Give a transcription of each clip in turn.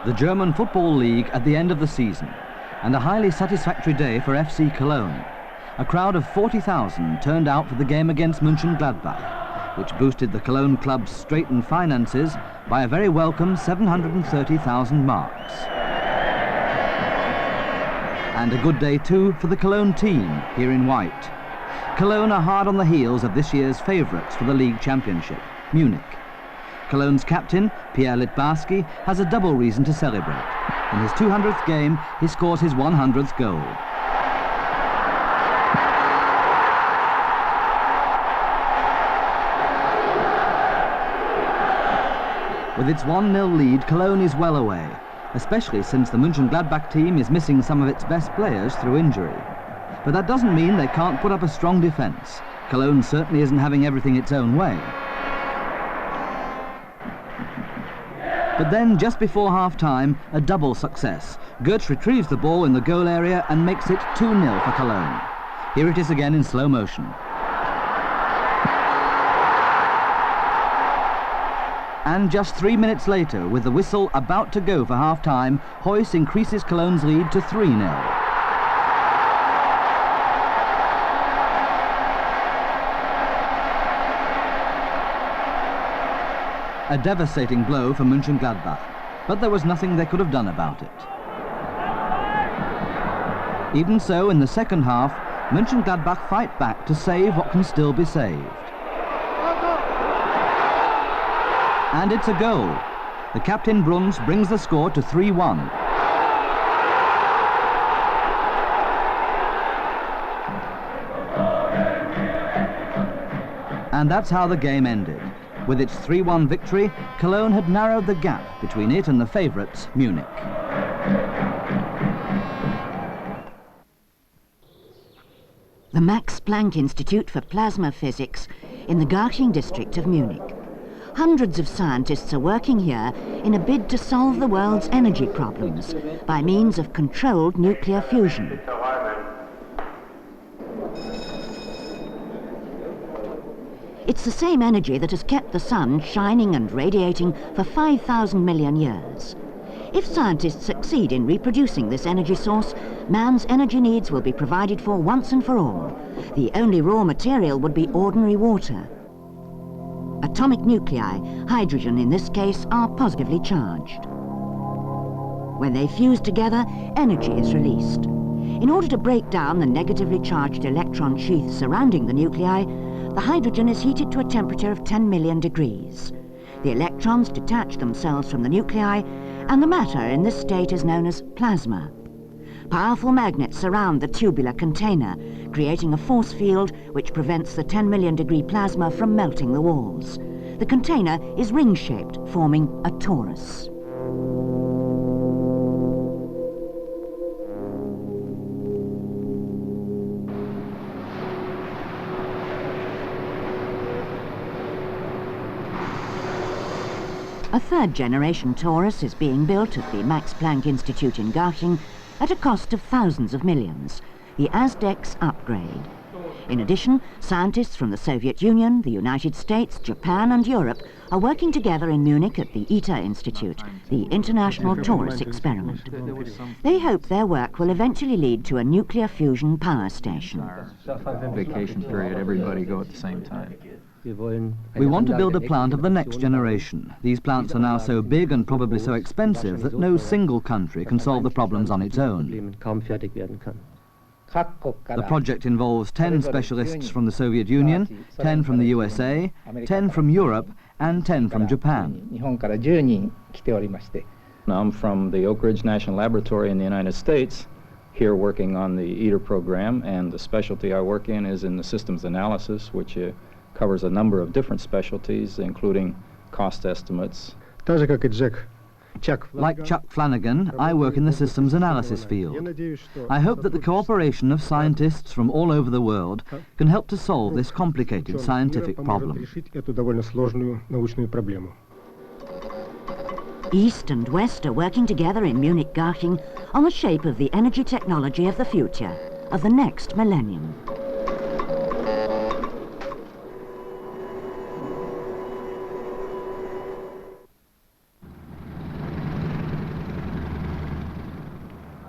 the German Football League at the end of the season, and a highly satisfactory day for FC Cologne. A crowd of 40,000 turned out for the game against Mönchengladbach, which boosted the Cologne club's straitened finances by a very welcome 730,000 marks. And a good day too for the Cologne team here in white. Cologne are hard on the heels of this year's favourites for the league championship, Munich. Cologne's captain, Pierre Littbarski, has a double reason to celebrate. In his 200th game, he scores his 100th goal. With its 1-0 lead, Cologne is well away, especially since the Mönchengladbach team is missing some of its best players through injury. But that doesn't mean they can't put up a strong defence. Cologne certainly isn't having everything its own way. But then, just before half-time, a double success. Goetz retrieves the ball in the goal area and makes it 2-0 for Cologne. Here it is again in slow motion. And just 3 minutes later, with the whistle about to go for half-time, Heus increases Cologne's lead to 3-0. A devastating blow for Mönchengladbach, but there was nothing they could have done about it. Even so, in the second half, Mönchengladbach fight back to save what can still be saved. And it's a goal. The captain Bruns brings the score to 3-1. And that's how the game ended. With its 3-1 victory, Cologne had narrowed the gap between it and the favourites, Munich. The Max Planck Institute for Plasma Physics in the Garching district of Munich. Hundreds of scientists are working here in a bid to solve the world's energy problems by means of controlled nuclear fusion. It's the same energy that has kept the sun shining and radiating for 5,000 million years. If scientists succeed in reproducing this energy source, man's energy needs will be provided for once and for all. The only raw material would be ordinary water. Atomic nuclei, hydrogen in this case, are positively charged. When they fuse together, energy is released. In order to break down the negatively charged electron sheath surrounding the nuclei, the hydrogen is heated to a temperature of 10 million degrees. The electrons detach themselves from the nuclei, and the matter in this state is known as plasma. Powerful magnets surround the tubular container, creating a force field which prevents the 10 million degree plasma from melting the walls. The container is ring-shaped, forming a torus. A third-generation torus is being built at the Max Planck Institute in Garching at a cost of thousands of millions, the Azdex upgrade. In addition, scientists from the Soviet Union, the United States, Japan and Europe are working together in Munich at the ITER Institute, the International Torus Experiment. They hope their work will eventually lead to a nuclear fusion power station. Vacation period, everybody go at the same time. We want to build a plant of the next generation. These plants are now so big and probably so expensive that no single country can solve the problems on its own. The project involves 10 specialists from the Soviet Union, 10 from the USA, 10 from Europe, and 10 from Japan. I'm from the Oak Ridge National Laboratory in the United States, here working on the ITER program, and the specialty I work in is in the systems analysis, which covers a number of different specialties, including cost estimates. Like Chuck Flanagan, I work in the systems analysis field. I hope that the cooperation of scientists from all over the world can help to solve this complicated scientific problem. East and West are working together in Munich-Garching on the shape of the energy technology of the future, of the next millennium.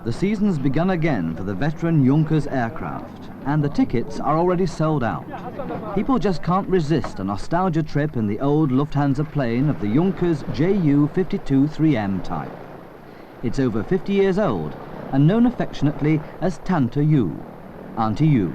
The season's begun again for the veteran Junkers aircraft, and the tickets are already sold out. People just can't resist a nostalgia trip in the old Lufthansa plane of the Junkers JU 52-3M type. It's over 50 years old and known affectionately as Tante Ju, Auntie Ju.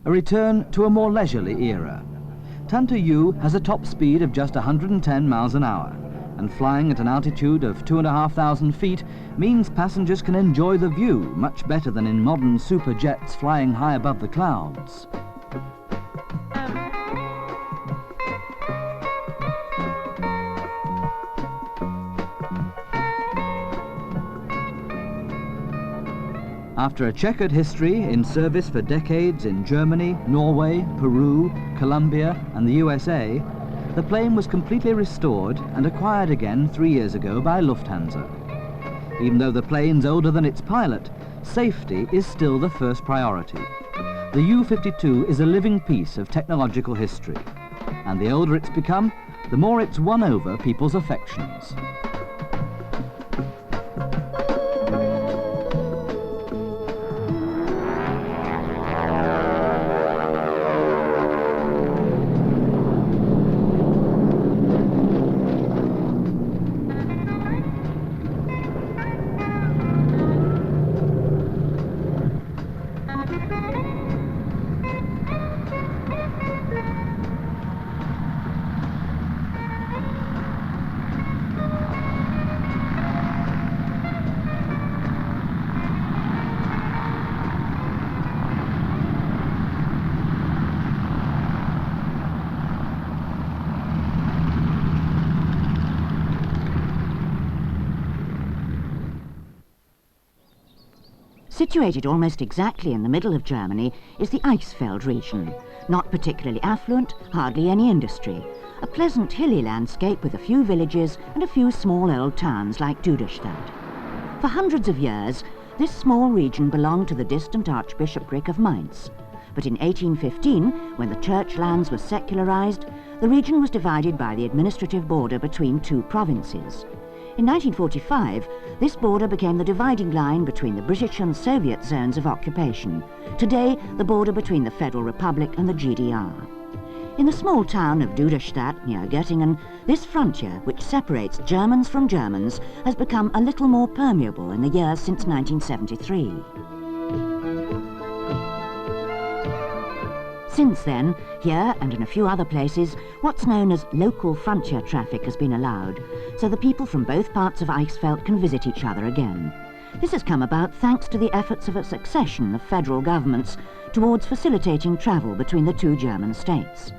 A return to a more leisurely era. Tante Ju has a top speed of just 110 miles an hour, and flying at an altitude of 2,500 feet means passengers can enjoy the view much better than in modern super jets flying high above the clouds. After a checkered history in service for decades in Germany, Norway, Peru, Colombia and the USA, the plane was completely restored and acquired again 3 years ago by Lufthansa. Even though the plane's older than its pilot, safety is still the first priority. The U-52 is a living piece of technological history, and the older it's become, the more it's won over people's affections. Situated almost exactly in the middle of Germany is the Eichsfeld region. Not particularly affluent, hardly any industry. A pleasant hilly landscape with a few villages and a few small old towns like Duderstadt. For hundreds of years, this small region belonged to the distant Archbishopric of Mainz. But in 1815, when the church lands were secularized, the region was divided by the administrative border between two provinces. In 1945, this border became the dividing line between the British and Soviet zones of occupation. Today, the border between the Federal Republic and the GDR. In the small town of Duderstadt, near Göttingen, this frontier, which separates Germans from Germans, has become a little more permeable in the years since 1973. Since then, here and in a few other places, what's known as local frontier traffic has been allowed, so the people from both parts of Eichsfeld can visit each other again. This has come about thanks to the efforts of a succession of federal governments towards facilitating travel between the two German states.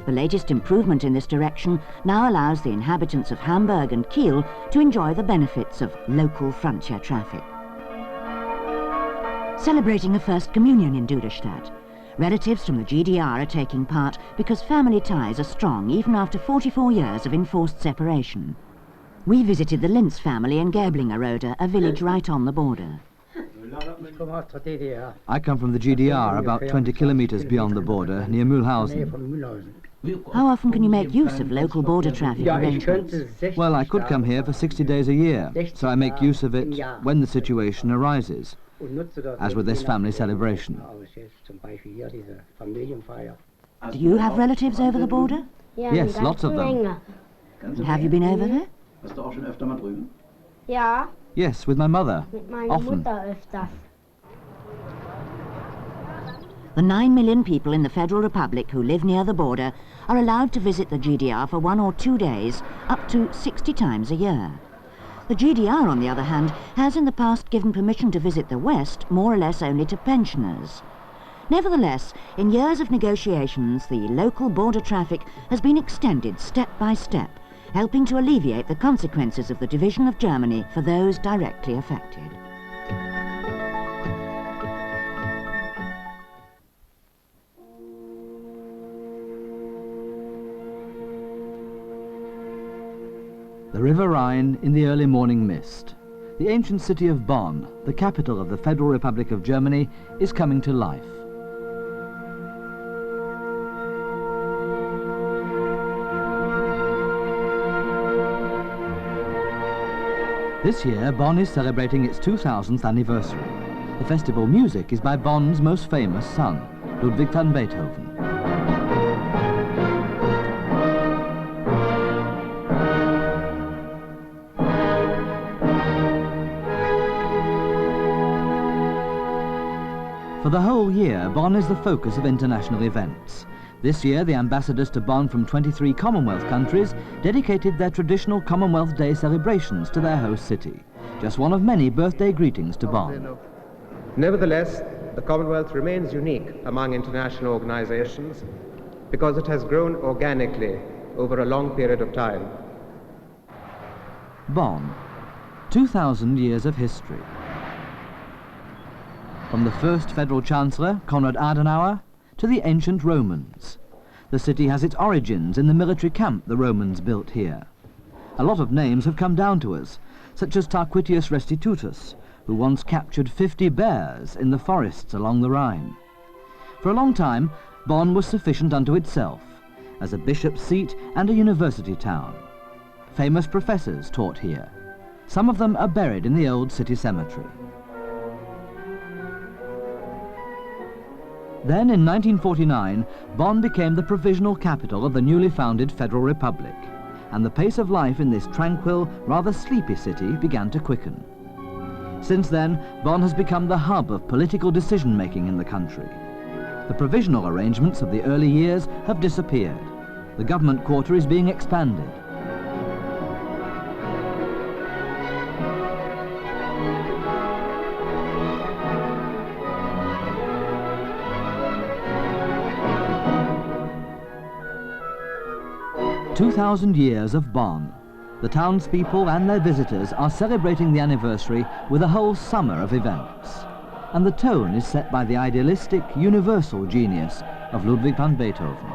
The latest improvement in this direction now allows the inhabitants of Hamburg and Kiel to enjoy the benefits of local frontier traffic. Celebrating a First Communion in Duderstadt. Relatives from the GDR are taking part because family ties are strong even after 44 years of enforced separation. We visited the Linz family in Gerblingerode, a village right on the border. I come from the GDR, about 20 kilometers beyond the border, near Mühlhausen. How often can you make use of local border traffic arrangements? Well, I could come here for 60 days a year, so I make use of it when the situation arises, as with this family celebration. Do you have relatives over the border? Yes, lots of them. And have you been over there? Ja, Yes, with my mother, mit meiner often. Mutter öfters. The 9 million people in the Federal Republic who live near the border are allowed to visit the GDR for 1 or 2 days, up to 60 times a year. The GDR, on the other hand, has in the past given permission to visit the West more or less only to pensioners. Nevertheless, in years of negotiations, the local border traffic has been extended step by step, helping to alleviate the consequences of the division of Germany for those directly affected. The River Rhine in the early morning mist. The ancient city of Bonn, the capital of the Federal Republic of Germany, is coming to life. This year, Bonn is celebrating its 2000th anniversary. The festival music is by Bonn's most famous son, Ludwig van Beethoven. For the whole year, Bonn is the focus of international events. This year, the ambassadors to Bonn from 23 Commonwealth countries dedicated their traditional Commonwealth Day celebrations to their host city. Just one of many birthday greetings to Bonn. Nevertheless, the Commonwealth remains unique among international organizations because it has grown organically over a long period of time. Bonn, 2,000 years of history. From the first Federal Chancellor, Konrad Adenauer, to the ancient Romans. The city has its origins in the military camp the Romans built here. A lot of names have come down to us, such as Tarquitius Restitutus, who once captured 50 bears in the forests along the Rhine. For a long time, Bonn was sufficient unto itself, as a bishop's seat and a university town. Famous professors taught here. Some of them are buried in the old city cemetery. Then, in 1949, Bonn became the provisional capital of the newly founded Federal Republic, and the pace of life in this tranquil, rather sleepy city began to quicken. Since then, Bonn has become the hub of political decision-making in the country. The provisional arrangements of the early years have disappeared. The government quarter is being expanded. "2,000 years of Bonn. The townspeople and their visitors are celebrating the anniversary with a whole summer of events. And the tone is set by the idealistic, universal genius of Ludwig van Beethoven.